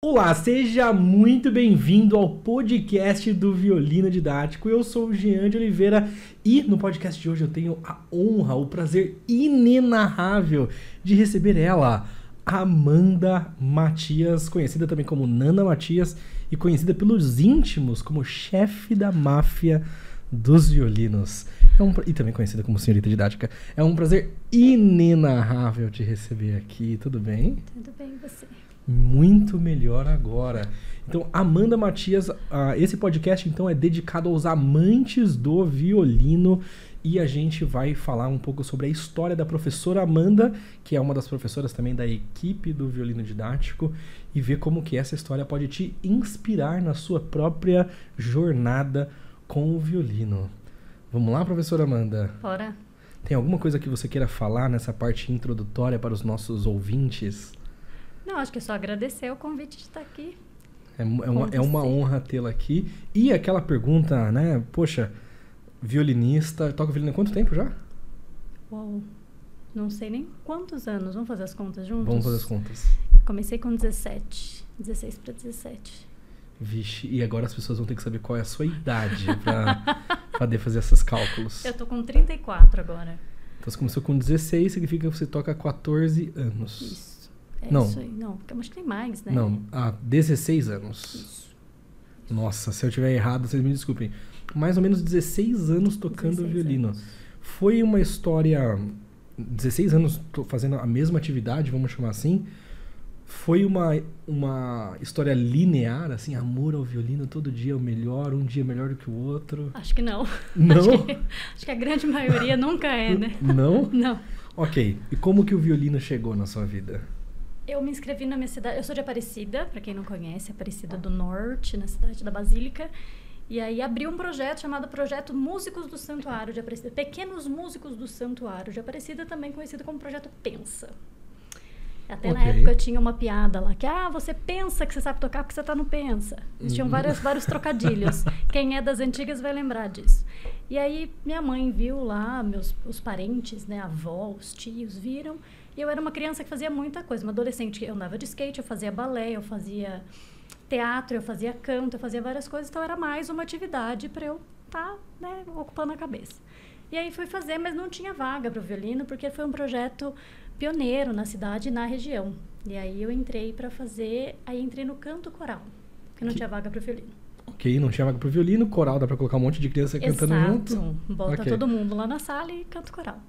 Olá, seja muito bem-vindo ao podcast do Violino Didático. Eu sou o Jean de Oliveira e no podcast de hoje eu tenho a honra, o prazer inenarrável de receber ela, Amanda Matias, conhecida também como Nana Matias e conhecida pelos íntimos como chefe da máfia dos violinos. E também conhecida como senhorita didática. É um prazer inenarrável te receber aqui, tudo bem? Tudo bem, e você? Muito melhor agora. Então, Amanda Matias, esse podcast então é dedicado aos amantes do violino e a gente vai falar um pouco sobre a história da professora Amanda, que é uma das professoras também da equipe do Violino Didático, e ver como que essa história pode te inspirar na sua própria jornada com o violino. Vamos lá, professora Amanda? Bora. Tem alguma coisa que você queira falar nessa parte introdutória para os nossos ouvintes? Não, acho que é só agradecer o convite de estar aqui. É uma honra tê-la aqui. E aquela pergunta, né? Poxa, violinista, toca violino há quanto tempo já? Uau, não sei nem quantos anos. Vamos fazer as contas juntos? Vamos fazer as contas. Comecei com 17, 16 para 17. Vixe, e agora as pessoas vão ter que saber qual é a sua idade para poder fazer esses cálculos. Eu tô com 34 agora. Então você começou com 16, significa que você toca há 14 anos. Isso. Não. Isso aí. Não, porque eu acho que tem mais, né? Não, há 16 anos. Isso. Nossa, se eu tiver errado, vocês me desculpem. Mais ou menos 16 anos tocando 16 violino. anos. Foi uma história... 16 anos fazendo a mesma atividade, vamos chamar assim. Foi uma história linear, assim, amor ao violino, todo dia é o melhor, um dia melhor do que o outro. Acho que não. Não? Acho que a grande maioria nunca é, né? Não? Não. Ok. E como que o violino chegou na sua vida? Eu me inscrevi na minha cidade, eu sou de Aparecida, para quem não conhece, Aparecida do Norte, na cidade da Basílica. E aí abri um projeto chamado Projeto Músicos do Santuário de Aparecida, Pequenos Músicos do Santuário de Aparecida, também conhecido como Projeto Pensa. Até na época tinha uma piada lá, que você pensa que você sabe tocar porque você tá no Pensa. Existiam vários trocadilhos. Quem é das antigas vai lembrar disso. E aí minha mãe viu lá, os parentes, né, a avó, os tios viram. E eu era uma criança que fazia muita coisa, uma adolescente. Eu andava de skate, eu fazia balé, eu fazia teatro, eu fazia canto, eu fazia várias coisas. Então era mais uma atividade para eu estar, né, ocupando a cabeça. E aí fui fazer, mas não tinha vaga para o violino, porque foi um projeto pioneiro na cidade e na região. E aí eu entrei para fazer, aí entrei no canto coral, porque não tinha vaga para o violino. Ok, não tinha vaga para o violino, coral dá para colocar um monte de criança cantando junto. Exato, bota todo mundo lá na sala e canto coral.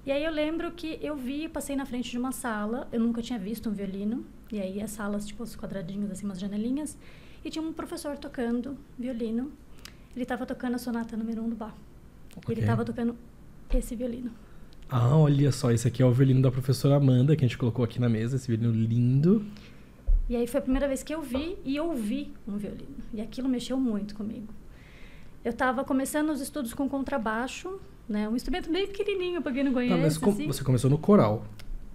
E aí eu lembro que eu passei na frente de uma sala, eu nunca tinha visto um violino, e aí as salas, tipo, os quadradinhos, assim, umas janelinhas, e tinha um professor tocando violino, ele estava tocando a sonata número 1 do Bach, e ele estava tocando esse violino. Ah, olha só, esse aqui é o violino da professora Amanda, que a gente colocou aqui na mesa, esse violino lindo. E aí foi a primeira vez que eu vi e ouvi um violino, e aquilo mexeu muito comigo. Eu estava começando os estudos com contrabaixo, né? Um instrumento bem pequenininho, para quem não conhece. Mas assim. você começou no coral.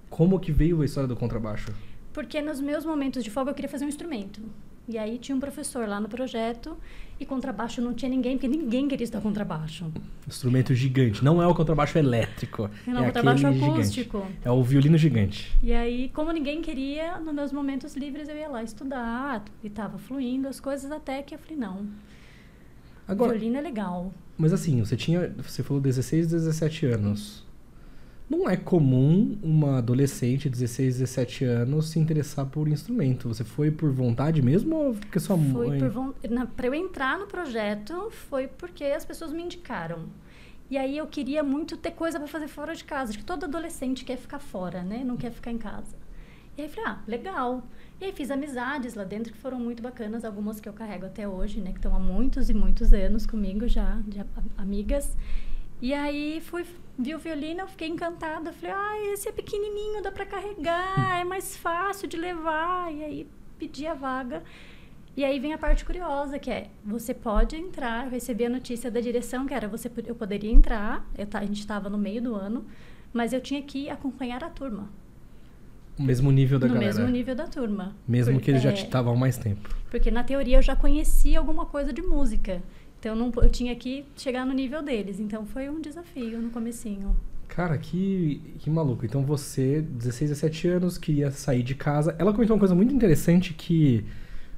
Como que veio a história do contrabaixo? Porque nos meus momentos de folga eu queria fazer um instrumento. E aí tinha um professor lá no projeto e contrabaixo não tinha ninguém, porque ninguém queria estudar contrabaixo. Instrumento gigante. Não é o contrabaixo elétrico. Não, é o contrabaixo acústico. Gigante. É o violino gigante. E aí, como ninguém queria, nos meus momentos livres eu ia lá estudar e estava fluindo as coisas até que eu falei, não. Agora, violino é legal. Mas assim, você falou 16, 17 anos. Não é comum uma adolescente de 16, 17 anos se interessar por instrumento. Você foi por vontade mesmo ou porque sua mãe... Para eu entrar no projeto, foi porque as pessoas me indicaram. E aí eu queria muito ter coisa para fazer fora de casa. Acho que todo adolescente quer ficar fora, né? Não quer ficar em casa. E aí falei, legal. E aí fiz amizades lá dentro que foram muito bacanas, algumas que eu carrego até hoje, né? Que estão há muitos e muitos anos comigo já, de amigas. E aí vi o violino, eu fiquei encantada. Falei, esse é pequenininho, dá para carregar, é mais fácil de levar. E aí pedi a vaga. E aí vem a parte curiosa, que é, você pode entrar, eu recebi a notícia da direção, que era, eu poderia entrar, a gente estava no meio do ano, mas eu tinha que acompanhar a turma. O mesmo nível da galera. No mesmo nível da turma. Mesmo que eles já estavam há mais tempo. Porque na teoria eu já conhecia alguma coisa de música. Então eu tinha que chegar no nível deles. Então foi um desafio no comecinho. Cara, que maluco. Então você, 16, 17 anos, queria sair de casa. Ela comentou uma coisa muito interessante que...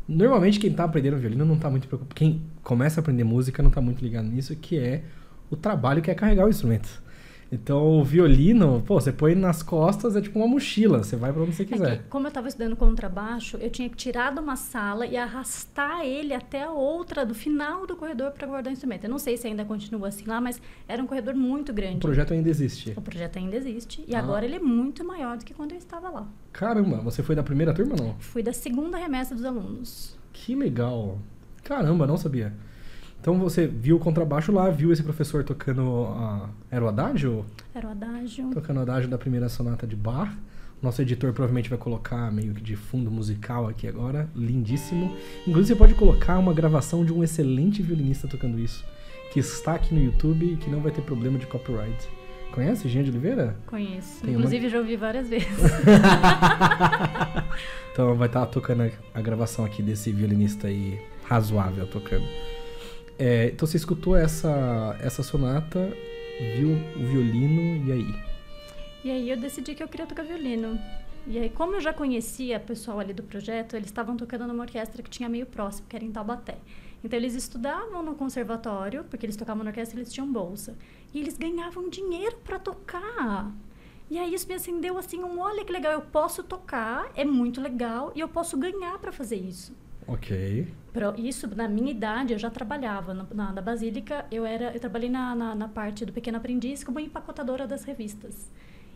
Normalmente quem tá aprendendo violino não tá muito preocupado. Quem começa a aprender música não tá muito ligado nisso, que é o trabalho que é carregar o instrumento. Então, o violino, pô, você põe nas costas, é tipo uma mochila, você vai pra onde você quiser. Como eu estava estudando contrabaixo, eu tinha que tirar de uma sala e arrastar ele até a outra, do final do corredor, para guardar o instrumento. Eu não sei se ainda continua assim lá, mas era um corredor muito grande. O projeto ainda existe? O projeto ainda existe. E agora ele é muito maior do que quando eu estava lá. Caramba, você foi da primeira turma ou não? Fui da segunda remessa dos alunos. Que legal. Caramba, não sabia. Então você viu o contrabaixo lá, viu esse professor tocando era o adágio? Era o adágio. Tocando o adágio da primeira sonata de Bach. Nosso editor provavelmente vai colocar meio que de fundo musical aqui agora. Lindíssimo. Inclusive você pode colocar uma gravação de um excelente violinista tocando isso, que está aqui no YouTube e que não vai ter problema de copyright. Conhece Jean de Oliveira? Conheço. Inclusive já ouvi várias vezes. Então vai estar tocando a gravação aqui desse violinista aí razoável tocando. Então você escutou essa sonata, viu o violino, e aí? E aí eu decidi que eu queria tocar violino. E aí, como eu já conhecia o pessoal ali do projeto, eles estavam tocando numa orquestra que tinha meio próximo, que era em Taubaté. Então eles estudavam no conservatório, porque eles tocavam na orquestra e eles tinham bolsa. E eles ganhavam dinheiro para tocar. E aí isso me acendeu assim, olha que legal, eu posso tocar, é muito legal, e eu posso ganhar para fazer isso. Ok. Isso, na minha idade, eu já trabalhava na Basílica. Eu trabalhei na parte do Pequeno Aprendiz como empacotadora das revistas.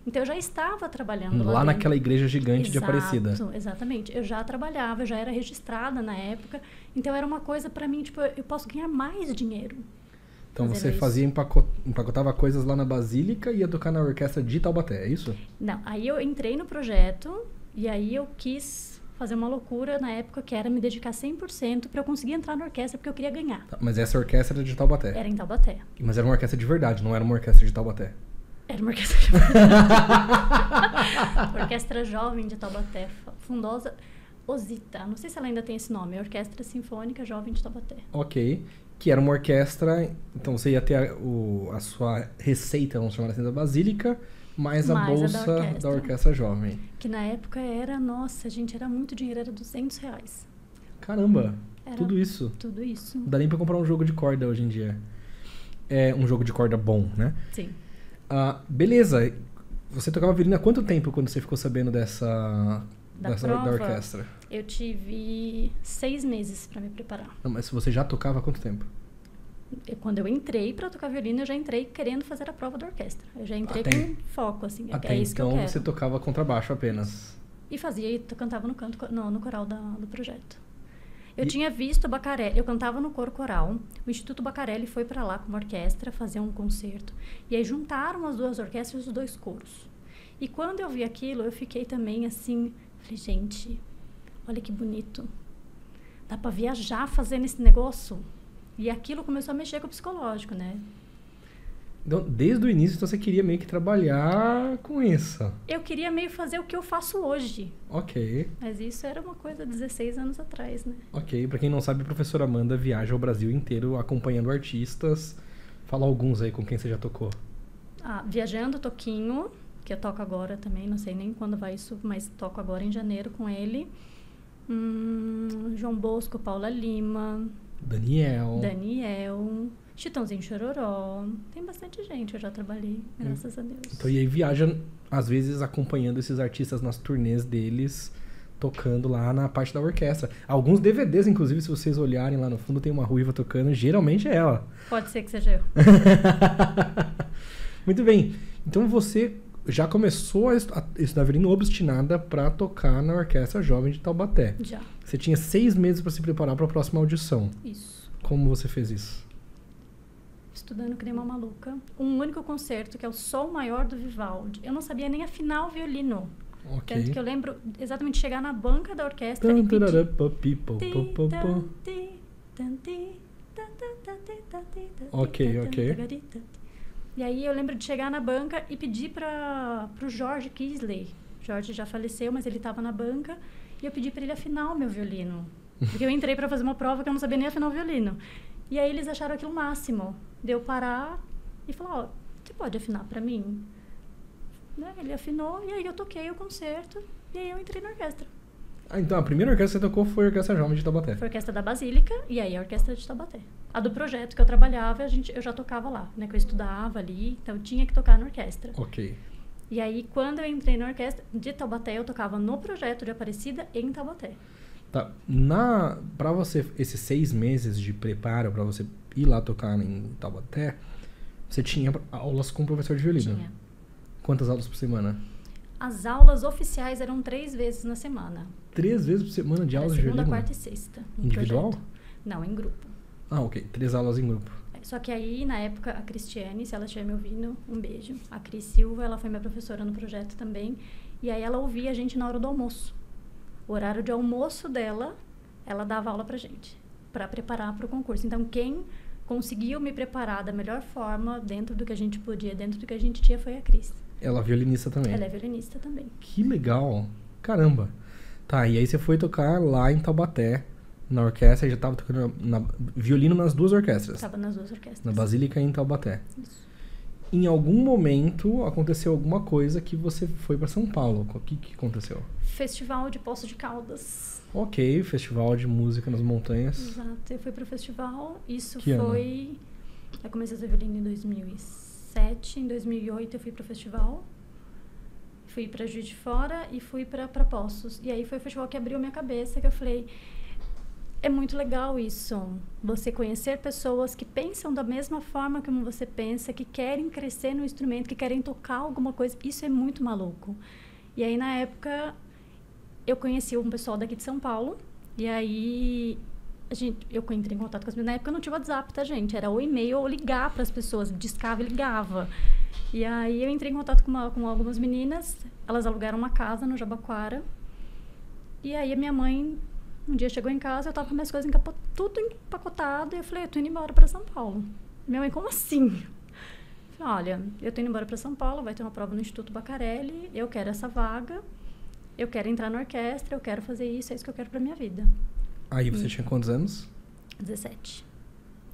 Então, eu já estava trabalhando lá naquela igreja gigante de Aparecida. Exatamente. Eu já trabalhava, eu já era registrada na época. Então, era uma coisa para mim, tipo, eu posso ganhar mais dinheiro. Então, você empacotava coisas lá na Basílica e ia tocar na orquestra de Taubaté, é isso? Não, aí eu entrei no projeto e aí eu quis fazer uma loucura na época, que era me dedicar 100% para eu conseguir entrar na orquestra, porque eu queria ganhar. Tá, mas essa orquestra era de Taubaté? Era em Taubaté. Mas era uma orquestra de verdade, não era uma orquestra de Taubaté? Era uma orquestra de verdade. Orquestra Jovem de Taubaté, fundosa Osita. Não sei se ela ainda tem esse nome, é Orquestra Sinfônica Jovem de Taubaté. Ok. Que era uma orquestra, então você ia ter a sua receita, vamos chamar assim, da Basílica, mais a bolsa da orquestra jovem. Que na época era, nossa, gente, era muito dinheiro, era R$200. Caramba, tudo isso? Tudo isso. Não dá nem pra comprar um jogo de corda hoje em dia. É um jogo de corda bom, né? Sim. Beleza, você tocava violino há quanto tempo quando você ficou sabendo da orquestra? Eu tive 6 meses pra me preparar. Não, mas você já tocava há quanto tempo? Quando eu entrei para tocar violino, eu já entrei querendo fazer a prova da orquestra. Eu já entrei com foco, assim. Até é isso então que eu quero. Você tocava contrabaixo apenas? E cantava no coral do projeto. Eu tinha visto o Bacarelli, eu cantava no coro coral. O Instituto Bacarelli foi para lá com uma orquestra fazer um concerto. E aí juntaram as duas orquestras e os dois coros. E quando eu vi aquilo, eu fiquei também assim, falei, gente, olha que bonito. Dá para viajar fazendo esse negócio? E aquilo começou a mexer com o psicológico, né? Então, desde o início, então, você queria meio que trabalhar com isso? Eu queria meio fazer o que eu faço hoje. Ok. Mas isso era uma coisa 16 anos atrás, né? Ok. Pra quem não sabe, a professora Amanda viaja ao Brasil inteiro acompanhando artistas. Fala alguns aí com quem você já tocou. Viajando, Toquinho, que eu toco agora também. Não sei nem quando vai isso, mas toco agora em janeiro com ele. João Bosco, Paula Lima... Daniel, Chitãozinho Chororó, tem bastante gente, eu já trabalhei, graças a Deus. Então, e aí viaja, às vezes, acompanhando esses artistas nas turnês deles, tocando lá na parte da orquestra. Alguns DVDs, inclusive, se vocês olharem lá no fundo, tem uma ruiva tocando, geralmente é ela. Pode ser que seja eu. Muito bem, então você já começou a estudar violino obstinada para tocar na Orquestra Jovem de Taubaté. Já. Você tinha 6 meses para se preparar para a próxima audição. Isso. Como você fez isso? Estudando que nem uma maluca. Um único concerto, que é o Sol Maior do Vivaldi. Eu não sabia nem afinar o violino. Ok. Tanto que eu lembro exatamente de chegar na banca da orquestra e pedir... Ok. E aí eu lembro de chegar na banca e pedir pro Jorge Kisley. Jorge já faleceu, mas ele estava na banca. E eu pedi para ele afinar o meu violino. Porque eu entrei para fazer uma prova que eu não sabia nem afinar o violino. E aí eles acharam aquilo o máximo. De eu parar e falar, você pode afinar para mim? né? Ele afinou e aí eu toquei o concerto e aí eu entrei na orquestra. Ah, então a primeira orquestra que você tocou foi a Orquestra Jovem de Taubaté. Foi a Orquestra da Basílica e aí a Orquestra de Taubaté. A do projeto que eu trabalhava, eu já tocava lá, né? Que eu estudava ali, então eu tinha que tocar na orquestra. Ok. E aí, quando eu entrei na orquestra de Taubaté, eu tocava no projeto de Aparecida em Taubaté. Tá. Pra você, esses 6 meses de preparo pra você ir lá tocar em Taubaté, você tinha aulas com o professor de violino? Tinha. Quantas aulas por semana? As aulas oficiais eram 3 vezes na semana. 3 vezes por semana de aulas de Segunda, violino? quarta e sexta. Individual? Projeto. Não, em grupo. Ah, ok. 3 aulas em grupo. Só que aí, na época, a Cristiane, se ela estiver me ouvindo, um beijo. A Cris Silva, ela foi minha professora no projeto também. E aí ela ouvia a gente na hora do almoço. O horário de almoço dela, ela dava aula pra gente, pra preparar pro concurso. Então, quem conseguiu me preparar da melhor forma, dentro do que a gente podia, dentro do que a gente tinha, foi a Cris. Ela é violinista também? Ela é violinista também. Que legal. Caramba. Tá, e aí você foi tocar lá em Taubaté, na orquestra, e já tava tocando violino nas 2 orquestras? Estava nas 2 orquestras. Na Basílica e em Taubaté. Isso. Em algum momento aconteceu alguma coisa que você foi pra São Paulo. O que aconteceu? Festival de Poços de Caldas. Ok, festival de música nas montanhas. Exato, eu fui pro festival. Isso Que foi... Eu comecei a ser violino em 2007. Em 2008 eu fui pro festival. Fui pra Juiz de Fora e fui pra Poços. E aí foi o festival que abriu minha cabeça, que eu falei... É muito legal isso, você conhecer pessoas que pensam da mesma forma como você pensa, que querem crescer no instrumento, que querem tocar alguma coisa. Isso é muito maluco. E aí, na época, eu conheci um pessoal daqui de São Paulo, e aí eu entrei em contato com as pessoas. Na época, eu não tinha WhatsApp, tá, gente? Era ou e-mail ou ligar para as pessoas, discava e ligava. E aí, eu entrei em contato com algumas meninas, elas alugaram uma casa no Jabaquara, e aí a minha mãe... Um dia chegou em casa, eu tava com minhas coisas tudo empacotado, e eu falei, eu tô indo embora pra São Paulo. Minha mãe, como assim? Eu falei, olha, eu tô indo embora pra São Paulo, vai ter uma prova no Instituto Bacarelli, eu quero essa vaga, eu quero entrar na orquestra, eu quero fazer isso, é isso que eu quero pra minha vida. Aí você tinha quantos anos? 17.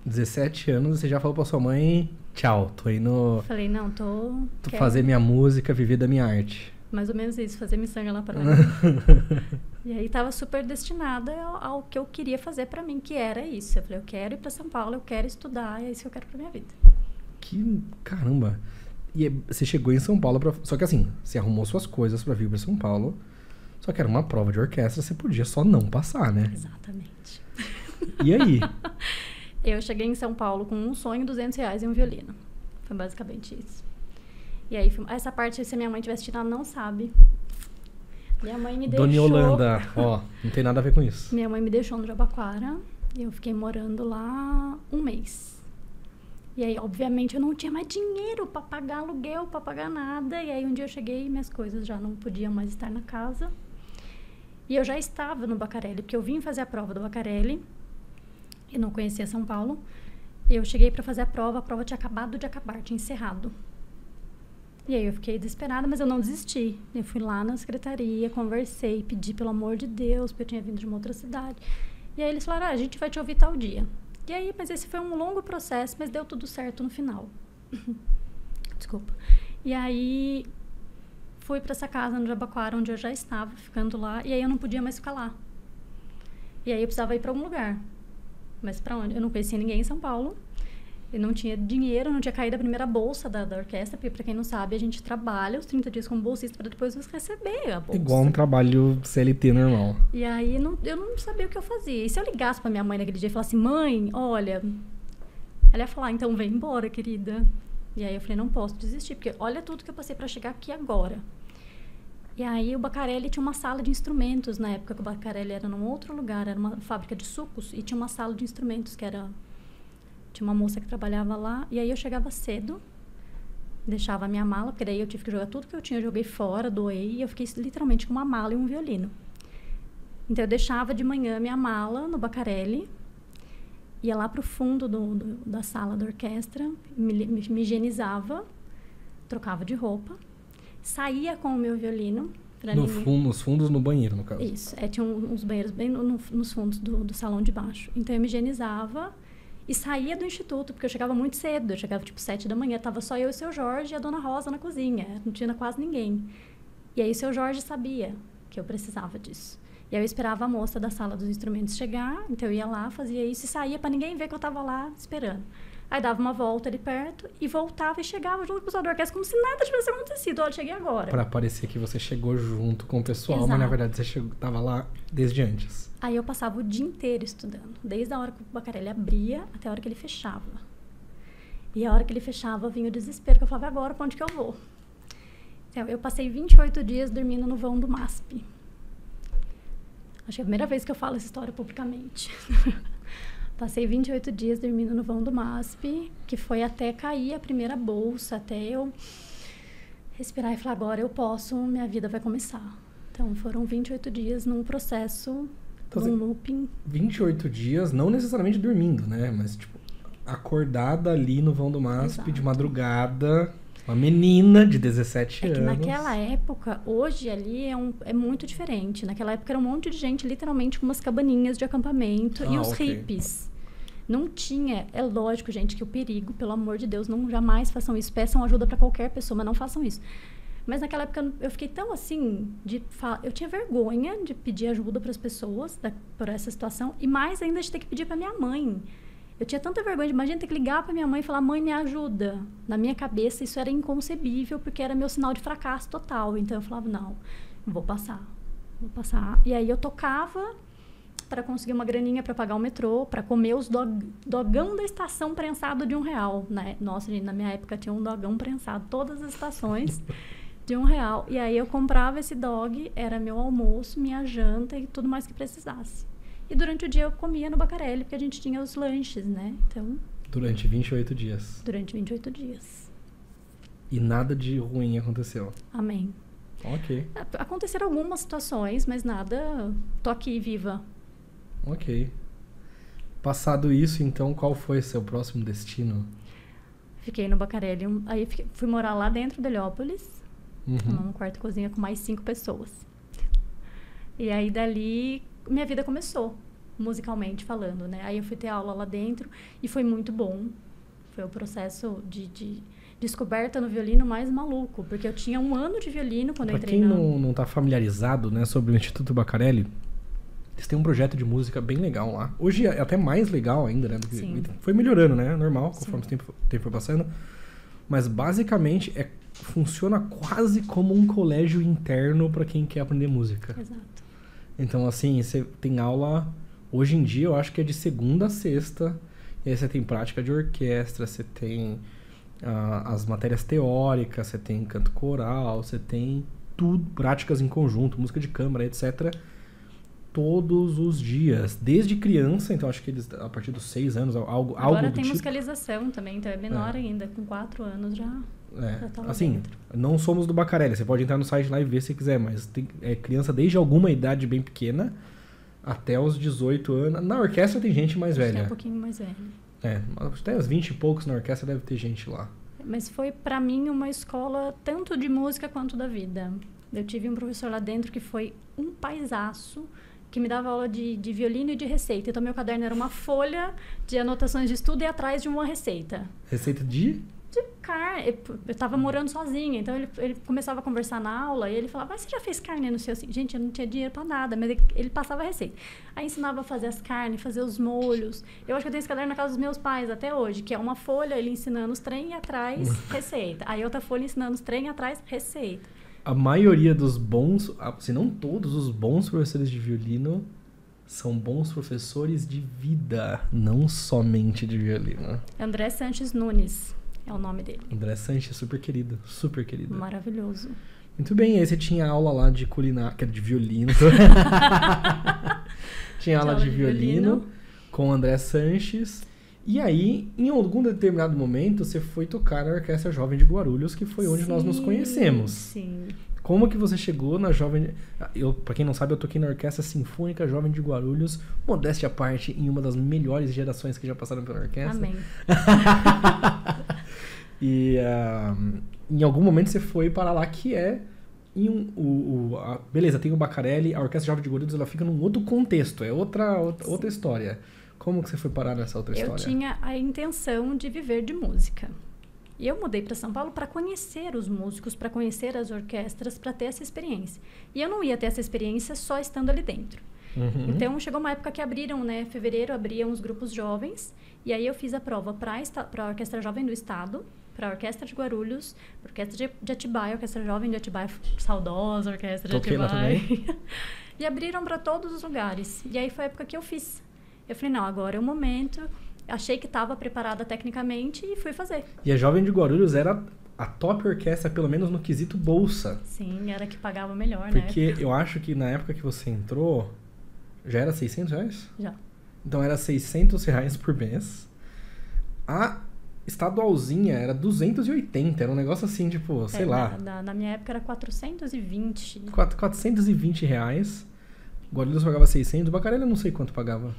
17 anos, e você já falou pra sua mãe, tchau, tô indo... Falei, não, tô fazer minha música, viver da minha arte. Mais ou menos isso, fazer miçanga na praia. E aí tava super destinada ao que eu queria fazer pra mim, que era isso. Eu falei, eu quero ir pra São Paulo, eu quero estudar, é isso que eu quero pra minha vida. Que caramba. E você chegou em São Paulo, só que assim, você arrumou suas coisas pra vir pra São Paulo, só que era uma prova de orquestra, você podia só não passar, né? Exatamente. E aí? Eu cheguei em São Paulo com um sonho, R$200 e um violino. Foi basicamente isso. E aí, essa parte, se minha mãe estiver assistindo, ela não sabe. Minha mãe me deixou... Dona Yolanda, ó, não tem nada a ver com isso. Minha mãe me deixou no Jabaquara e eu fiquei morando lá 1 mês. E aí, obviamente, eu não tinha mais dinheiro pra pagar aluguel, pra pagar nada. E aí, um dia eu cheguei e minhas coisas já não podiam mais estar na casa. E eu já estava no Bacarelli, porque eu vim fazer a prova do Bacarelli e não conhecia São Paulo. Eu cheguei pra fazer a prova tinha acabado de acabar, tinha encerrado. E aí eu fiquei desesperada, mas eu não desisti. Eu fui lá na secretaria, conversei, pedi pelo amor de Deus, porque eu tinha vindo de uma outra cidade. E aí eles falaram, a gente vai te ouvir tal dia. E aí, mas esse foi um longo processo, mas deu tudo certo no final. Desculpa. E aí, fui para essa casa no Jabaquara, onde eu já estava ficando lá, e aí eu não podia mais ficar lá. E aí eu precisava ir para algum lugar. Mas para onde? Eu não conhecia ninguém em São Paulo. Eu não tinha dinheiro, não tinha caído a primeira bolsa da orquestra, porque, para quem não sabe, a gente trabalha os 30 dias como bolsista para depois receber a bolsa. Igual um trabalho CLT normal. E aí, eu não sabia o que eu fazia. E se eu ligasse para minha mãe naquele dia e falasse, mãe, olha... Ela ia falar, então vem embora, querida. E aí eu falei, não posso desistir, porque olha tudo que eu passei para chegar aqui agora. E aí o Bacarelli tinha uma sala de instrumentos, na época que o Bacarelli era num outro lugar, era uma fábrica de sucos, e tinha uma sala de instrumentos que era... Tinha uma moça que trabalhava lá, e aí eu chegava cedo, deixava a minha mala, porque daí eu tive que jogar tudo que eu tinha, eu joguei fora, doei, e eu fiquei literalmente com uma mala e um violino. Então eu deixava de manhã minha mala no Bacarelli, ia lá pro fundo da sala da orquestra, me higienizava, trocava de roupa, saía com o meu violino. Nos fundos, no banheiro, no caso. Isso, tinha uns banheiros bem nos fundos do salão de baixo. Então eu me higienizava, E saía do instituto, porque eu chegava muito cedo. Eu chegava, tipo, 7 da manhã. Tava só eu e o seu Jorge e a dona Rosa na cozinha. Não tinha quase ninguém. E aí o seu Jorge sabia que eu precisava disso. E aí eu esperava a moça da sala dos instrumentos chegar. Então eu ia lá, fazia isso e saía pra ninguém ver que eu tava lá esperando. Aí dava uma volta ali perto e voltava e chegava junto com o pessoal da orquestra como se nada tivesse acontecido. Olha, cheguei agora. Pra parecer que você chegou junto com o pessoal, Exato. mas na verdade você tava lá desde antes. Aí eu passava o dia inteiro estudando. Desde a hora que o Bacarelli abria até a hora que ele fechava. E a hora que ele fechava vinha o desespero, que eu falava, agora pra onde que eu vou? Então, eu passei 28 dias dormindo no vão do MASP. Acho que é a primeira vez que eu falo essa história publicamente. Passei 28 dias dormindo no vão do MASP, que foi até cair a primeira bolsa, até eu respirar e falar, agora eu posso, minha vida vai começar. Então, foram 28 dias num processo, num looping. 28 dias, não necessariamente dormindo, né? Mas, tipo, acordada ali no vão do MASP, Exato. de madrugada, uma menina de 17 anos. É que naquela época, hoje ali é muito diferente. Naquela época era um monte de gente, literalmente, com umas cabaninhas de acampamento. E os hippies. Não tinha... É lógico, gente, que o perigo, pelo amor de Deus, não jamais façam isso. Peçam ajuda pra qualquer pessoa, mas não façam isso. Mas naquela época eu fiquei tão assim... Eu tinha vergonha de pedir ajuda pras pessoas por essa situação. E mais ainda de ter que pedir pra minha mãe. Eu tinha tanta vergonha de, imagina, ter que ligar pra minha mãe e falar, mãe, me ajuda. Na minha cabeça, isso era inconcebível, porque era meu sinal de fracasso total. Então, eu falava, não, vou passar. E aí, eu tocava para conseguir uma graninha para pagar o metrô, para comer os dogão da estação prensado de R$1, né? Nossa, gente, na minha época tinha um dogão prensado, todas as estações de R$1. E aí, eu comprava esse dog, era meu almoço, minha janta e tudo mais que precisasse. E durante o dia eu comia no Bacarelli, porque a gente tinha os lanches, né? Então... Durante 28 dias. Durante 28 dias. E nada de ruim aconteceu. Amém. Ok. Aconteceram algumas situações, mas nada... Tô aqui, viva. Ok. Passado isso, então, qual foi seu próximo destino? Fiquei no Bacarelli. Aí fui morar lá dentro de Heliópolis. Num quarto e cozinha com mais 5 pessoas. E aí, dali... minha vida começou, musicalmente falando, né? Aí eu fui ter aula lá dentro e foi muito bom. Foi o processo de descoberta no violino mais maluco, porque eu tinha 1 ano de violino quando eu entrei na... Pra quem não tá familiarizado, né, sobre o Instituto Bacarelli, eles têm um projeto de música bem legal lá. Hoje é até mais legal ainda, né? Porque foi melhorando, né? Normal, conforme o tempo foi passando. Mas basicamente funciona quase como um colégio interno para quem quer aprender música. Exato. Então, assim, você tem aula... Hoje em dia, eu acho que é de segunda a sexta. E aí você tem prática de orquestra, você tem as matérias teóricas, você tem canto coral, você tem tudo, práticas em conjunto, música de câmara, etc. Todos os dias. Desde criança, então acho que eles, a partir dos 6 anos, algo do tipo. Agora tem musicalização também, então é menor ainda. Com 4 anos já... assim, não somos do Bacarelli, você pode entrar no site lá e ver se quiser, mas tem criança desde alguma idade bem pequena até os 18 anos. Na orquestra tem gente mais velha. É um pouquinho mais velha. Até os 20 e poucos na orquestra deve ter gente lá. Mas foi pra mim uma escola tanto de música quanto da vida. Eu tive um professor lá dentro que foi um paisaço, que me dava aula de violino e de receita. Então, meu caderno era uma folha de anotações de estudo e atrás de uma receita. Receita de carne. Eu tava morando sozinha, então ele começava a conversar na aula e ele falava, você já fez carne no seu... Assim? Gente, eu não tinha dinheiro pra nada, mas ele passava a receita. Aí ensinava a fazer as carnes, fazer os molhos. Eu acho que eu tenho esse caderno na casa dos meus pais até hoje, que é uma folha, ele ensinando os trem e atrás, receita. Aí outra folha ensinando os trem e atrás, receita. A maioria dos bons, se não todos os bons professores de violino, são bons professores de vida, não somente de violino. André Sanches Nunes é o nome dele. André Sanches, super querido, super querido. Maravilhoso. Muito bem, aí você tinha aula lá de culinária, que era de violino. Tinha aula de violino com André Sanches. E aí, em algum determinado momento, você foi tocar na Orquestra Jovem de Guarulhos, que foi onde nós nos conhecemos. Sim. Como que você chegou na Jovem... Pra quem não sabe, eu toquei na Orquestra Sinfônica Jovem de Guarulhos, modéstia à parte, em uma das melhores gerações que já passaram pela orquestra. Amém. E em algum momento você foi para lá, que é... beleza, tem o Bacarelli, a Orquestra Jovem de Guarulhos, ela fica num outro contexto, é outra história. Como que você foi parar nessa outra história? Eu tinha a intenção de viver de música. E eu mudei para São Paulo para conhecer os músicos, para conhecer as orquestras, para ter essa experiência. E eu não ia ter essa experiência só estando ali dentro. Uhum. Então, chegou uma época que abriram, né? Em fevereiro, abriam os grupos jovens. E aí, eu fiz a prova para a Orquestra Jovem do Estado, para a Orquestra de Guarulhos, para a Orquestra de Atibaia, a Orquestra Jovem de Atibaia, saudosa Orquestra de Toquei lá Atibaia. também. E abriram para todos os lugares. E aí, foi a época que eu fiz. Eu falei, não, agora é o momento. Achei que estava preparada tecnicamente e fui fazer. E a Jovem de Guarulhos era a top orquestra, pelo menos no quesito bolsa. Sim, era que pagava melhor, né? Porque eu acho que na época que você entrou, já era R$600? Já. Então era R$600 por mês. A estadualzinha era 280, era um negócio assim, tipo, sei lá. Na minha época era 420. R$420. Guarulhos pagava 600, Bacarelli eu não sei quanto pagava.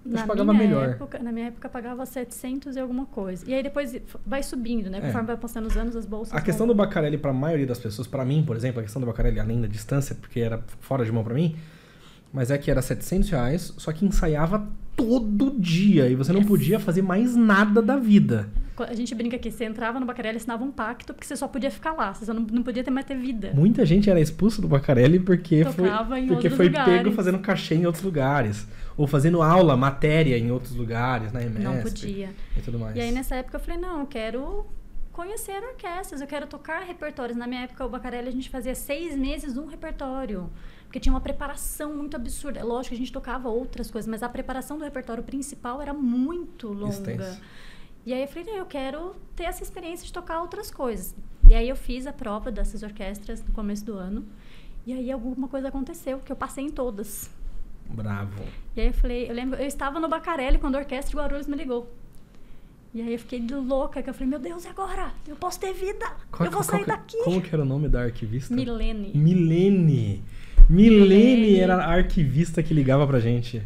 Acho que pagava melhor. Na minha época pagava 700 e alguma coisa. E aí depois vai subindo, né? Conforme vai passando os anos, as bolsas... A questão do Bacarelli pra maioria das pessoas, pra mim, por exemplo, a questão do Bacarelli, além da distância, porque era fora de mão pra mim, mas é que era R$700, só que ensaiava todo dia. E você não podia fazer mais nada da vida. A gente brinca que você entrava no Bacarelli e assinava um pacto, porque você só podia ficar lá. Você só não podia mais ter vida. Muita gente era expulso do Bacarelli porque foi pego fazendo cachê em outros lugares. Ou fazendo aula, matéria em outros lugares, na EMESP. Não podia. E tudo mais. E aí, nessa época, eu falei, não, eu quero conhecer orquestras, eu quero tocar repertórios. Na minha época, o Bacarelli, a gente fazia 6 meses um repertório. Porque tinha uma preparação muito absurda. É lógico que a gente tocava outras coisas, mas a preparação do repertório principal era muito longa. Extenso. E aí eu falei, eu quero ter essa experiência de tocar outras coisas. E aí eu fiz a prova dessas orquestras no começo do ano. E aí alguma coisa aconteceu, que eu passei em todas. Bravo. E aí eu lembro, eu estava no Bacarelli quando a Orquestra de Guarulhos me ligou. E aí eu fiquei de louca, que eu falei, meu Deus, e agora? Eu posso ter vida! Eu vou sair daqui! Como que era o nome da arquivista? Milene Era a arquivista que ligava pra gente.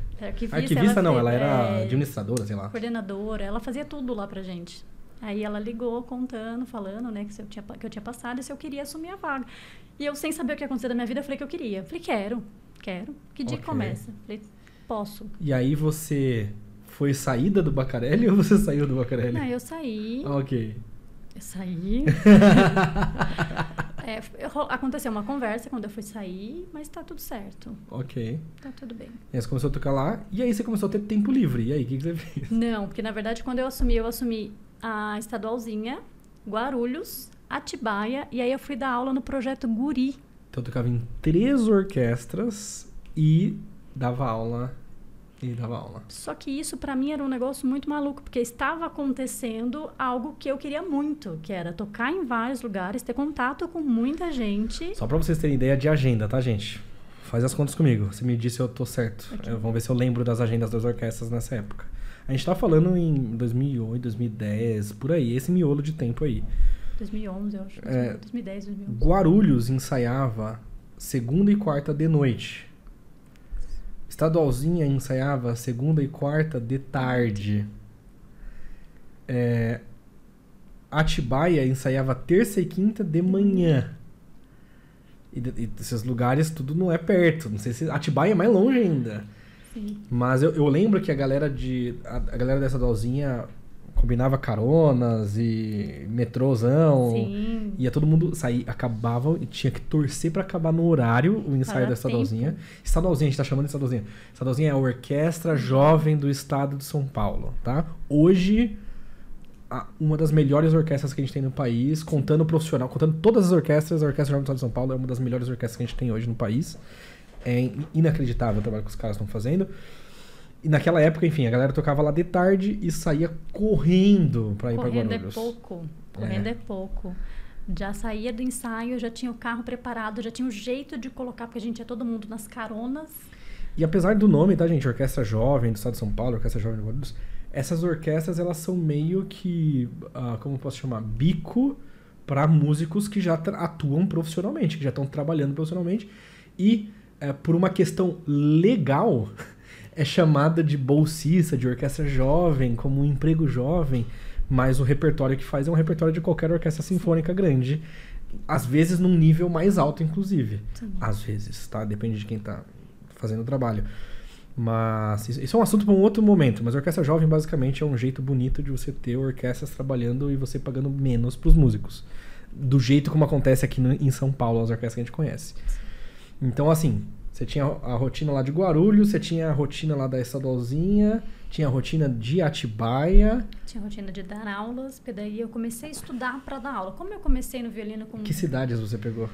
Arquivista não, ela era administradora, sei lá. Coordenadora, ela fazia tudo lá pra gente. Aí ela ligou contando, falando, né, que eu tinha passado e se eu queria assumir a vaga. E eu, sem saber o que ia acontecer da minha vida, eu falei que eu queria. Falei, quero. Que dia que começa? Falei, posso. E aí você foi saída do Bacarelli ou você saiu do Bacarelli? Não, eu saí. Ok. Eu saí. Aconteceu uma conversa quando eu fui sair, mas tá tudo certo. Ok. Tá tudo bem. E aí você começou a tocar lá, e aí você começou a ter tempo livre. E aí, o que você fez? Não, porque na verdade quando eu assumi a estadualzinha, Guarulhos, Atibaia, e aí eu fui dar aula no projeto Guri. Então eu tocava em 3 orquestras e dava aula. Só que isso pra mim era um negócio muito maluco, porque estava acontecendo algo que eu queria muito, que era tocar em vários lugares, ter contato com muita gente. Só pra vocês terem ideia de agenda, tá, gente? Faz as contas comigo. Você me disse se eu tô certo. Okay. Vamos ver se eu lembro das agendas das orquestras nessa época. A gente tá falando em 2008, 2010, por aí. Esse miolo de tempo aí. 2011, eu acho. 2010, 2011. Guarulhos ensaiava segunda e quarta de noite. Estadualzinha ensaiava segunda e quarta de tarde. Atibaia ensaiava terça e quinta de manhã. E esses lugares tudo não é perto. Não sei se Atibaia é mais longe ainda. Sim. Mas eu lembro que a galera da estadualzinha combinava caronas e metrôzão. Sim. Ia todo mundo sair, acabava e tinha que torcer pra acabar no horário o ensaio da estadualzinha. Estadualzinha, a gente tá chamando de estadualzinha. Estadualzinha é a Orquestra Jovem do Estado de São Paulo, tá? Hoje, uma das melhores orquestras que a gente tem no país, contando profissional, contando todas as orquestras, a Orquestra Jovem do Estado de São Paulo é uma das melhores orquestras que a gente tem hoje no país. É inacreditável o trabalho que os caras estão fazendo. E naquela época, enfim, a galera tocava lá de tarde e saía correndo pra ir pra Guarulhos. Correndo é pouco. Já saía do ensaio, já tinha o carro preparado, já tinha o jeito de colocar, porque a gente ia todo mundo nas caronas. E apesar do nome, tá, gente? Orquestra Jovem do Estado de São Paulo, Orquestra Jovem de Guarulhos, essas orquestras, elas são meio que, como eu posso chamar? Bico para músicos que já atuam profissionalmente, que já estão trabalhando profissionalmente. E, por uma questão legal... é chamada de bolsista, de orquestra jovem, como um emprego jovem, mas o repertório que faz é um repertório de qualquer orquestra sinfônica grande, às vezes num nível mais alto, inclusive. Sim. Às vezes, tá? Depende de quem tá fazendo o trabalho. Mas isso é um assunto para um outro momento. Mas a orquestra jovem basicamente é um jeito bonito de você ter orquestras trabalhando e você pagando menos para os músicos. Do jeito como acontece aqui em São Paulo, as orquestras que a gente conhece. Então, assim, você tinha a rotina lá de Guarulhos, você tinha a rotina lá da Estadualzinha, tinha a rotina de Atibaia. Tinha a rotina de dar aulas, porque daí eu comecei a estudar para dar aula. Como eu comecei no violino com... Que cidades você pegou?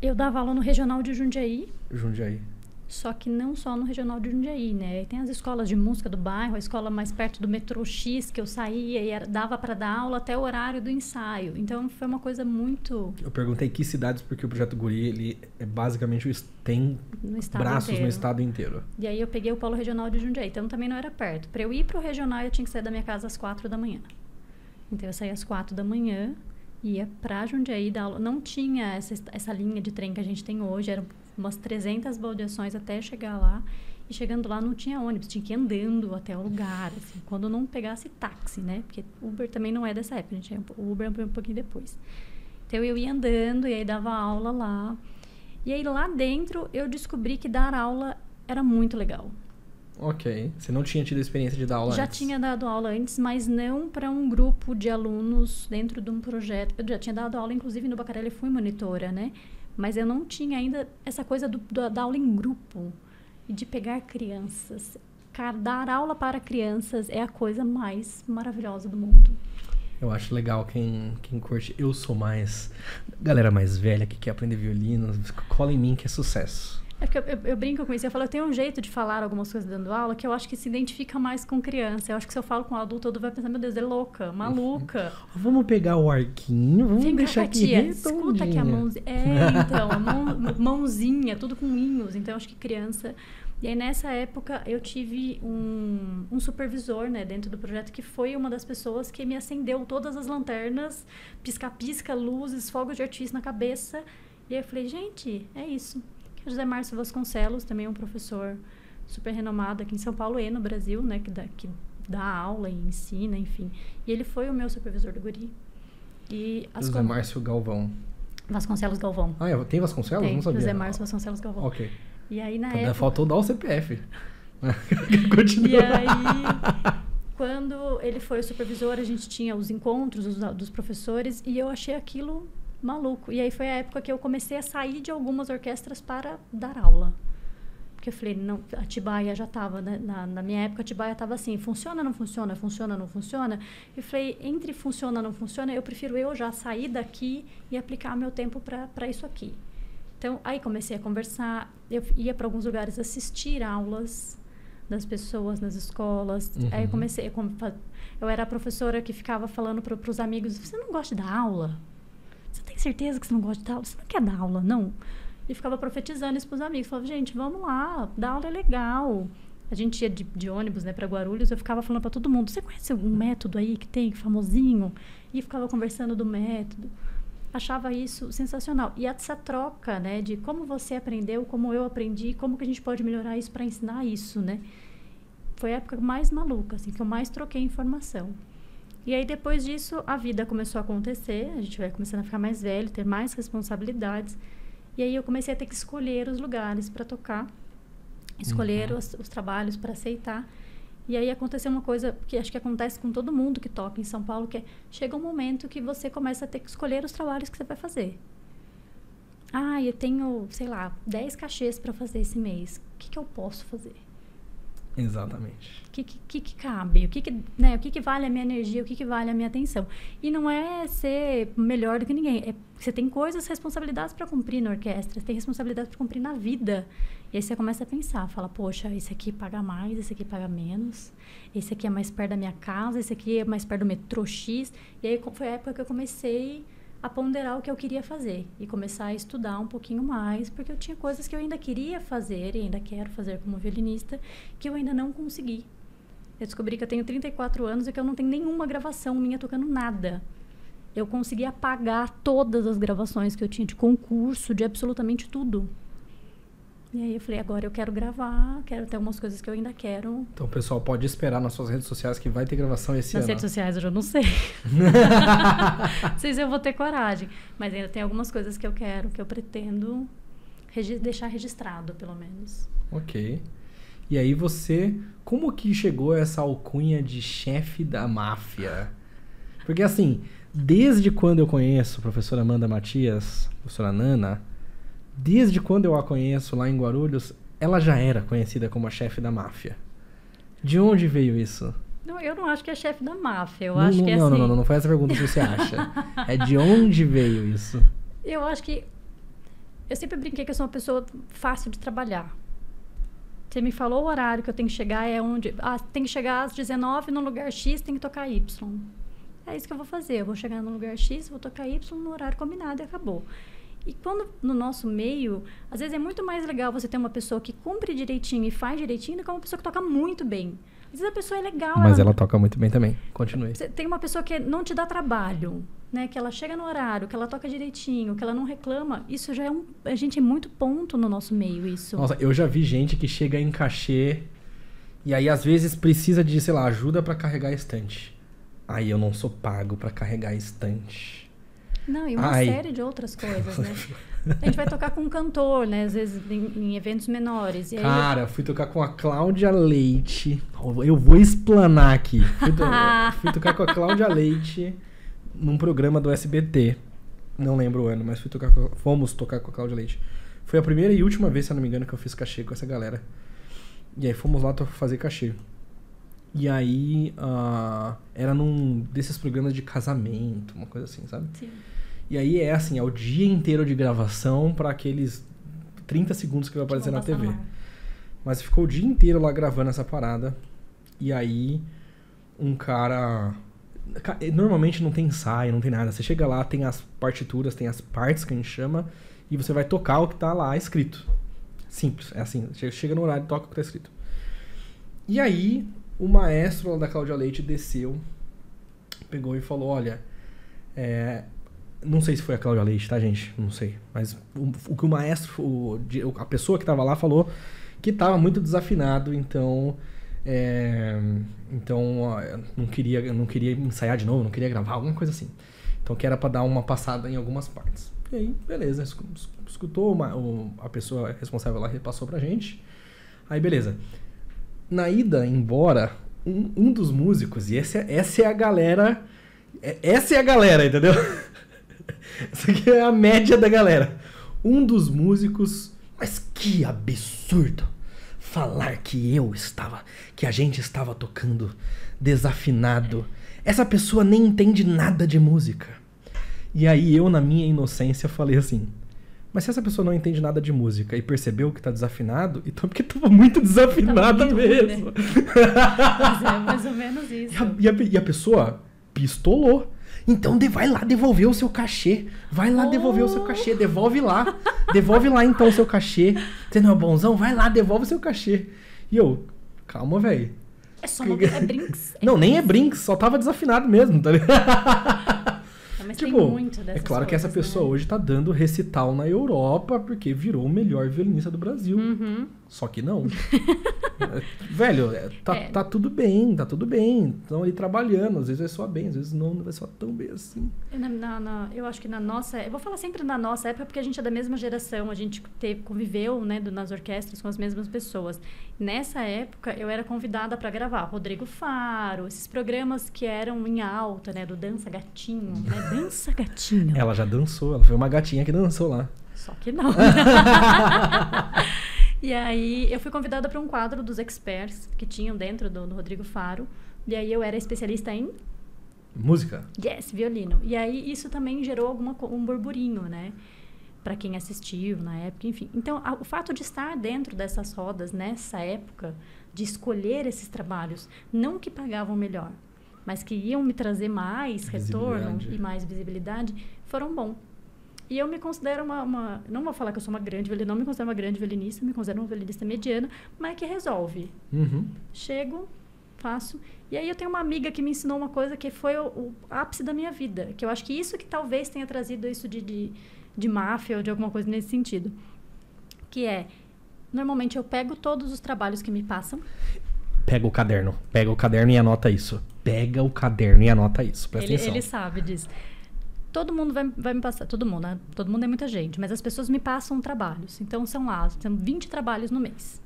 Eu dava aula no Regional de Jundiaí. Jundiaí. Só que não só no Regional de Jundiaí, né? Tem as escolas de música do bairro, a escola mais perto do metrô X, que eu saía e dava para dar aula até o horário do ensaio. Então, foi uma coisa muito... Eu perguntei que cidades, porque o Projeto Guri, ele é basicamente, tem braços inteiro. No estado inteiro. E aí, eu peguei o Polo Regional de Jundiaí, então também não era perto. Para eu ir pro Regional, eu tinha que sair da minha casa às 4 da manhã. Então, eu saía às 4 da manhã, ia pra Jundiaí dar aula. Não tinha essa linha de trem que a gente tem hoje, eram umas 300 baldeações até chegar lá. E chegando lá não tinha ônibus, tinha que ir andando até o lugar, assim, quando não pegasse táxi, né? Porque Uber também não é dessa época, a gente o Uber é um pouquinho depois. Então eu ia andando e aí dava aula lá. E aí lá dentro eu descobri que dar aula era muito legal. Ok. Você não tinha tido a experiência de dar aula Já antes? tinha dado aula antes, mas não para um grupo de alunos dentro de um projeto. Eu já tinha dado aula, inclusive no Bacharel eu fui monitora, né? Mas eu não tinha ainda essa coisa da aula em grupo e de pegar crianças. Cara, dar aula para crianças é a coisa mais maravilhosa do mundo. Eu acho legal quem curte. Eu sou mais... Galera mais velha que quer aprender violino, cola em mim que é sucesso. É porque eu brinco com isso, eu falo, eu tenho um jeito de falar algumas coisas dando aula que eu acho que se identifica mais com criança. Eu acho que se eu falo com um adulto, todo vai pensar, meu Deus, é louca, maluca. Vamos pegar o arquinho, vamos deixar aqui tia, redondinha. escuta aqui a mãozinha. Então, a mãozinha, tudo com hinhos. Então, eu acho que criança... E aí, nessa época, eu tive um supervisor, né, dentro do projeto, que foi uma das pessoas que me acendeu todas as lanternas, pisca-pisca, luzes, fogos de artifício na cabeça. E aí eu falei, gente, é isso. José Márcio Vasconcelos, também é um professor super renomado aqui em São Paulo e no Brasil, né, que dá aula e ensina, enfim. E ele foi o meu supervisor do Guri. E José Márcio Galvão. Vasconcelos Galvão. Ah, tem Vasconcelos? Tem, não sabia. José Márcio Vasconcelos Galvão. Ok. E aí, na época... Faltou dar o CPF. Continua. E aí, quando ele foi o supervisor, a gente tinha os encontros dos professores e eu achei aquilo maluco. E aí foi a época que eu comecei a sair de algumas orquestras para dar aula. Porque eu falei, não, a Atibaia já estava, né? Na minha época, a Atibaia estava assim, funciona, não funciona, funciona, não funciona. E eu falei, entre funciona, não funciona, eu prefiro eu já sair daqui e aplicar meu tempo para isso aqui. Então, aí comecei a conversar, eu ia para alguns lugares assistir aulas das pessoas nas escolas. Uhum. Aí eu comecei, eu era a professora que ficava falando para os amigos, você não gosta de dar aula? Você tem certeza que você não gosta de dar aula? Você não quer dar aula, não? E ficava profetizando isso para os amigos. Falava, gente, vamos lá, dar aula é legal. A gente ia de ônibus, né, para Guarulhos, eu ficava falando para todo mundo, você conhece algum método aí que tem, famosinho? E ficava conversando do método. Achava isso sensacional. E essa troca, né, de como você aprendeu, como eu aprendi, como que a gente pode melhorar isso para ensinar isso, né? Foi a época mais maluca, assim, que eu mais troquei informação. E aí, depois disso, a vida começou a acontecer, a gente vai começando a ficar mais velho, ter mais responsabilidades. E aí, eu comecei a ter que escolher os lugares para tocar, escolher os trabalhos para aceitar. E aí, aconteceu uma coisa que acho que acontece com todo mundo que toca em São Paulo, que é, chega um momento que você começa a ter que escolher os trabalhos que você vai fazer. Ah, eu tenho, sei lá, 10 cachês para fazer esse mês. O que eu posso fazer? Exatamente. O que cabe? O que vale a minha energia? O que vale a minha atenção? E não é ser melhor do que ninguém. Você tem coisas, responsabilidades para cumprir na orquestra. Você tem responsabilidades para cumprir na vida. E aí você começa a pensar. Fala, poxa, esse aqui paga mais, esse aqui paga menos. Esse aqui é mais perto da minha casa. Esse aqui é mais perto do metrô X. E aí foi a época que eu comecei a ponderar o que eu queria fazer. E começar a estudar um pouquinho mais. Porque eu tinha coisas que eu ainda queria fazer e ainda quero fazer como violinista, que eu ainda não consegui. Eu descobri que eu tenho 34 anos e que eu não tenho nenhuma gravação minha tocando nada. Eu consegui apagar todas as gravações que eu tinha de concurso, de absolutamente tudo. E aí eu falei, agora eu quero gravar, quero ter algumas coisas que eu ainda quero. Então o pessoal pode esperar nas suas redes sociais que vai ter gravação esse ano. Nas redes sociais eu já não sei. Não sei se eu vou ter coragem. Mas ainda tem algumas coisas que eu quero, que eu pretendo deixar registrado, pelo menos. Ok. E aí você... Como que chegou essa alcunha de chefe da máfia? Porque assim, desde quando eu conheço a professora Amanda Matias, professora Nana, desde quando eu a conheço lá em Guarulhos, ela já era conhecida como a chefe da máfia. De onde veio isso? Não, eu não acho que é chefe da máfia. Eu acho que é não, assim... não foi essa pergunta que você acha. É de onde veio isso? Eu acho que... Eu sempre brinquei que eu sou uma pessoa fácil de trabalhar. Você me falou o horário que eu tenho que chegar, é onde... tem que chegar às 19 no lugar X, tem que tocar Y. É isso que eu vou fazer. Eu vou chegar no lugar X, vou tocar Y no horário combinado e acabou. E quando no nosso meio, às vezes é muito mais legal você ter uma pessoa que cumpre direitinho e faz direitinho do que uma pessoa que toca muito bem. Às vezes a pessoa é legal. Mas ela toca muito bem também. Continue. Você tem uma pessoa que não te dá trabalho, né? Que ela chega no horário, que ela toca direitinho, que ela não reclama. Isso já é a gente é muito ponto no nosso meio, isso. Nossa, eu já vi gente que chega em cachê e aí às vezes precisa de, sei lá, ajuda pra carregar estante. Aí eu não sou pago pra carregar estante. Não, e uma série de outras coisas, né? A gente vai tocar com um cantor, né? Às vezes em eventos menores. E aí Cara, fui tocar com a Cláudia Leite. Eu vou explanar aqui. Fui tocar com a Cláudia Leite num programa do SBT. Não lembro o ano, mas fomos tocar com a Cláudia Leite. Foi a primeira e última vez, se eu não me engano, que eu fiz cachê com essa galera. E aí fomos lá fazer cachê. E aí era num desses programas de casamento, uma coisa assim, sabe? Sim. E aí é assim, é o dia inteiro de gravação para aqueles 30 segundos que vai aparecer na TV. Mas ficou o dia inteiro lá gravando essa parada. E aí um cara... Normalmente não tem ensaio, não tem nada. Você chega lá, tem as partituras, tem as partes que a gente chama, e você vai tocar o que tá lá escrito. Simples, é assim. Chega no horário e toca o que tá escrito. E aí o maestro lá da Cláudia Leite desceu, pegou e falou, olha... Não sei se foi a Cláudia Leite, tá, gente? Não sei. Mas o que o maestro, a pessoa que tava lá falou que tava muito desafinado, então não queria ensaiar de novo, não queria gravar, alguma coisa assim. Então que era pra dar uma passada em algumas partes. E aí, beleza, escutou, a pessoa responsável lá repassou pra gente. Aí, beleza. Na ida embora, um dos músicos, e essa é a galera... Essa é a galera, entendeu? Essa aqui é a média da galera. Um dos músicos... Mas que absurdo falar que a gente estava tocando desafinado. Essa pessoa nem entende nada de música. E aí eu, na minha inocência, falei assim... Mas se essa pessoa não entende nada de música e percebeu que tá desafinado, então é porque tava muito desafinada mesmo. Ruim, né? Mas é mais ou menos isso. E a pessoa pistolou. Então vai lá devolver o seu cachê. Vai lá devolver o seu cachê. Devolve lá. Devolve lá então o seu cachê. Você não é bonzão? Vai lá, devolve o seu cachê. E eu, calma, velho. É só é Brinks. Não, nem é Brinks, só tava desafinado mesmo, tá ligado? Mas tem muito dessas é claro que essa pessoa, né, hoje tá dando recital na Europa porque virou o melhor violinista do Brasil. Uhum. Só que não. Velho, tá tudo bem, tá tudo bem. Estão ali trabalhando, às vezes vai soar bem, às vezes não vai soar tão bem assim. Eu acho que na nossa... Eu vou falar sempre na nossa época porque a gente é da mesma geração, a gente conviveu, né, nas orquestras com as mesmas pessoas. Nessa época, eu era convidada para gravar Rodrigo Faro, esses programas que eram em alta, né, do Dança Gatinho, né, Dança Gatinho. Ela já dançou, ela foi uma gatinha que dançou lá. Só que não. E aí, eu fui convidada para um quadro dos experts que tinham dentro do Rodrigo Faro. E aí, eu era especialista em... Música? Yes, violino. E aí, isso também gerou um burburinho, né? Para quem assistiu na época, enfim. Então, o fato de estar dentro dessas rodas nessa época, de escolher esses trabalhos, não que pagavam melhor, mas que iam me trazer mais retorno e mais visibilidade, foram bons. E eu me considero não vou falar que eu sou uma grande violinista, não me considero uma grande violinista, me considero uma violinista mediana, mas que resolve. Uhum. Chego, faço. E aí eu tenho uma amiga que me ensinou uma coisa que foi o ápice da minha vida, que eu acho que isso que talvez tenha trazido isso de máfia ou de alguma coisa nesse sentido. Que é, normalmente eu pego todos os trabalhos que me passam. Pega o caderno e anota isso. Pega o caderno e anota isso. Presta atenção. Ele sabe disso. Todo mundo vai me passar, todo mundo, né? Todo mundo é muita gente, mas as pessoas me passam trabalhos. Então, são 20 trabalhos no mês.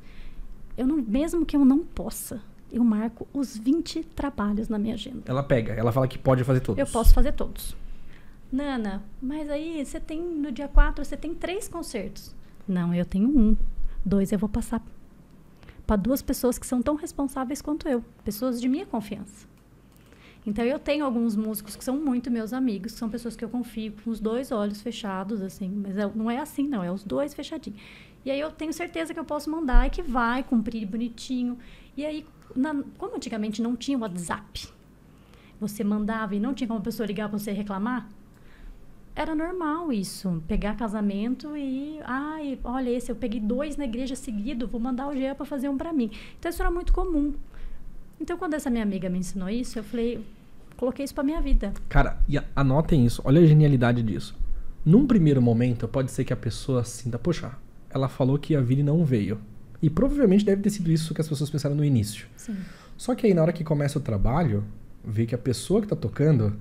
mesmo que eu não possa, eu marco os 20 trabalhos na minha agenda. Ela pega, ela fala que pode fazer todos. Eu posso fazer todos. Nana, mas aí no dia 4, você tem 3 concertos. Não, eu tenho 1. 2 eu vou passar para 2 pessoas que são tão responsáveis quanto eu. Pessoas de minha confiança. Então, eu tenho alguns músicos que são muito meus amigos, que são pessoas que eu confio com os 2 olhos fechados, assim. Mas não é assim, não. É os 2 fechadinhos. E aí, eu tenho certeza que eu posso mandar e que vai cumprir bonitinho. E aí, como antigamente não tinha WhatsApp, você mandava e não tinha como a pessoa ligar para você reclamar, era normal isso. Pegar casamento e... olha, eu peguei 2 na igreja seguido, vou mandar o Jean para fazer um para mim. Então, isso era muito comum. Então, quando essa minha amiga me ensinou isso, eu falei, coloquei isso pra minha vida. Cara, e anotem isso, olha a genialidade disso. Num primeiro momento, pode ser que a pessoa sinta, poxa, ela falou que a Vini não veio. E provavelmente deve ter sido isso que as pessoas pensaram no início. Sim. Só que aí, na hora que começa o trabalho, vê que a pessoa que tá tocando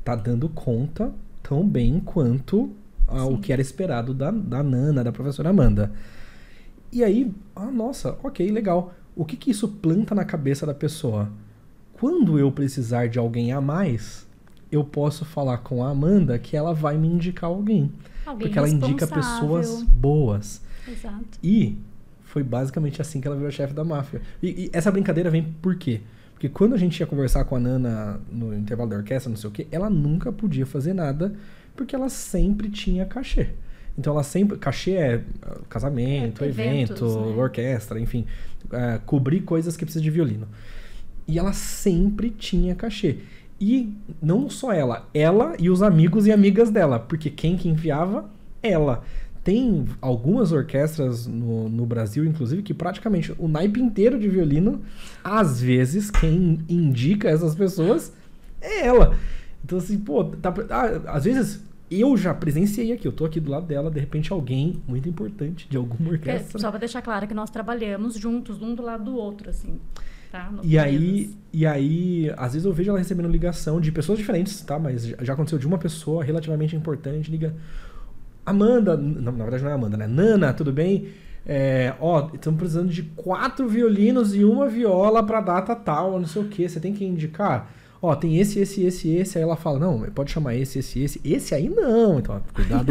tá dando conta tão bem quanto o que era esperado da Nana, da professora Amanda. E aí, nossa, ok, legal. O que isso planta na cabeça da pessoa? Quando eu precisar de alguém a mais, eu posso falar com a Amanda que ela vai me indicar alguém. Porque ela indica pessoas boas. Exato. E foi basicamente assim que ela virou chefe da máfia. E essa brincadeira vem por quê? Porque quando a gente ia conversar com a Nana no intervalo da orquestra, não sei o quê, ela nunca podia fazer nada porque ela sempre tinha cachê. Então ela sempre... Cachê é casamento, evento, né? Orquestra, enfim. Cobrir coisas que precisa de violino. E ela sempre tinha cachê. E não só ela e os amigos e amigas dela. Porque quem que enviava? Ela. Tem algumas orquestras no Brasil, inclusive, que praticamente o naipe inteiro de violino, às vezes, quem indica essas pessoas é ela. Então assim, às vezes... Eu já presenciei aqui, eu tô aqui do lado dela, de repente alguém muito importante de alguma orquestra. Só pra deixar claro que nós trabalhamos juntos, um do lado do outro, assim, tá? E aí, às vezes eu vejo ela recebendo ligação de pessoas diferentes, tá? Mas já aconteceu de uma pessoa relativamente importante, liga... Amanda, na verdade não é Amanda, né? Nana, tudo bem? Estamos precisando de 4 violinos e 1 viola pra data tal, não sei o que, você tem que indicar... tem esse. Aí ela fala, não, pode chamar esse. Esse aí não. Então,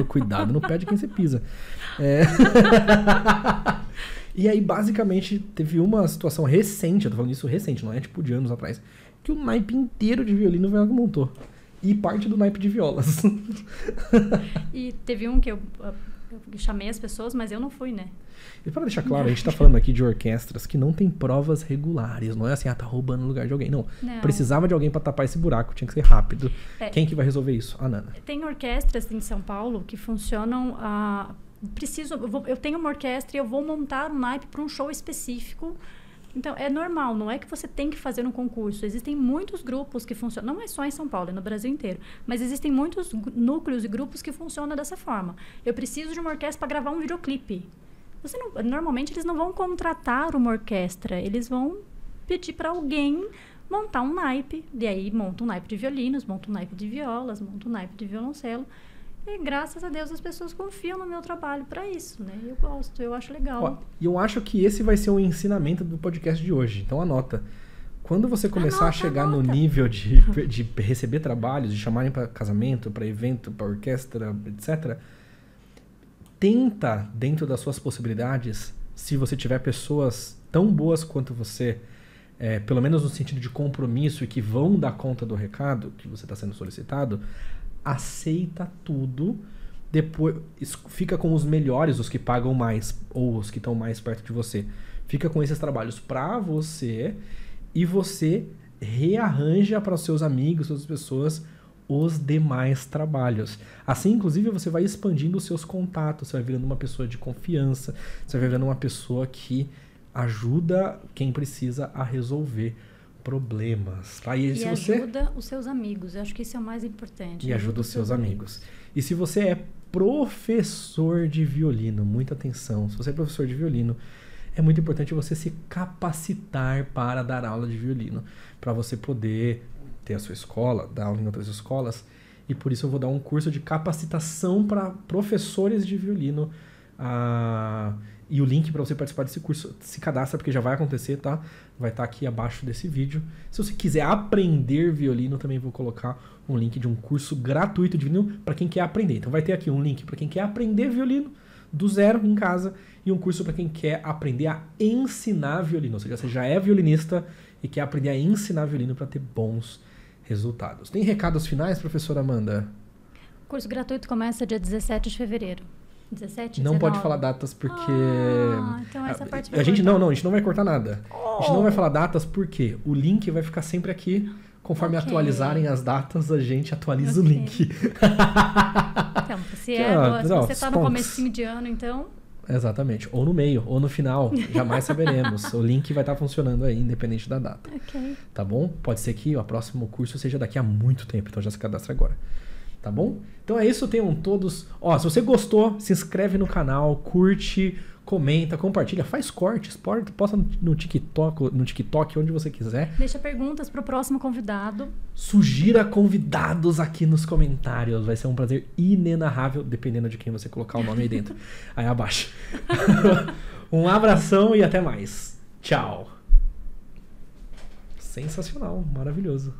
cuidado no pé de quem você pisa. E aí, basicamente, teve uma situação recente, eu tô falando isso recente, não é tipo de anos atrás, que o naipe inteiro de violino ela montou. E parte do naipe de violas. E teve um que eu chamei as pessoas, mas eu não fui, né? E para deixar claro, a gente tá falando aqui de orquestras que não tem provas regulares. Não é assim, tá roubando o lugar de alguém. Não. Precisava de alguém para tapar esse buraco, tinha que ser rápido. Quem que vai resolver isso? A Nana. Tem orquestras em São Paulo que funcionam... eu tenho uma orquestra e eu vou montar um naipe para um show específico. Então, é normal, não é que você tem que fazer um concurso. Existem muitos grupos que funcionam, não é só em São Paulo, é no Brasil inteiro, mas existem muitos núcleos e grupos que funcionam dessa forma. Eu preciso de uma orquestra para gravar um videoclipe. Normalmente, eles não vão contratar uma orquestra, eles vão pedir para alguém montar um naipe, e aí monta um naipe de violinos, monta um naipe de violas, monta um naipe de violoncelo. E graças a Deus as pessoas confiam no meu trabalho para isso, né? Eu gosto, eu acho legal. E eu acho que esse vai ser o ensinamento do podcast de hoje. Então anota. Quando você começar a chegar no nível de receber trabalhos, de chamarem para casamento, para evento, para orquestra, etc., tenta, dentro das suas possibilidades, se você tiver pessoas tão boas quanto você, pelo menos no sentido de compromisso e que vão dar conta do recado que você está sendo solicitado, aceita tudo, depois fica com os melhores, os que pagam mais ou os que estão mais perto de você. Fica com esses trabalhos para você e você rearranja para os seus amigos, outras pessoas, os demais trabalhos. Assim, inclusive, você vai expandindo os seus contatos, você vai virando uma pessoa de confiança, você vai virando uma pessoa que ajuda quem precisa a resolver problemas. Tá? E ajuda os seus amigos. Eu acho que isso é o mais importante. E ajuda os seus amigos. E se você é professor de violino, muita atenção, se você é professor de violino, é muito importante você se capacitar para dar aula de violino, para você poder ter a sua escola, dar aula em outras escolas, e por isso eu vou dar um curso de capacitação para professores de violino. E o link para você participar desse curso, se cadastra, porque já vai acontecer, tá? Vai estar aqui abaixo desse vídeo. Se você quiser aprender violino, também vou colocar um link de um curso gratuito de violino para quem quer aprender. Então vai ter aqui um link para quem quer aprender violino do zero em casa e um curso para quem quer aprender a ensinar violino. Ou seja, você já é violinista e quer aprender a ensinar violino para ter bons resultados. Tem recados finais, professora Amanda? O curso gratuito começa dia 17 de fevereiro. 17, não 19. pode falar datas porque... então essa parte a gente não, a gente não vai cortar nada. A gente não vai falar datas porque o link vai ficar sempre aqui. Conforme atualizarem as datas, a gente atualiza o link. Então, se você tá no comecinho de ano, então... Exatamente. Ou no meio, ou no final. Jamais saberemos. O link vai estar funcionando aí, independente da data. Ok. Tá bom? Pode ser que o próximo curso seja daqui a muito tempo, então já se cadastra agora. Tá bom? Então é isso, tenham todos... Ó, se você gostou, se inscreve no canal, curte, comenta, compartilha, faz cortes, posta no TikTok, onde você quiser. Deixa perguntas pro próximo convidado. Sugira convidados aqui nos comentários. Vai ser um prazer inenarrável, dependendo de quem você colocar o nome aí dentro. Aí abaixo. Um abração e até mais. Tchau. Sensacional, maravilhoso.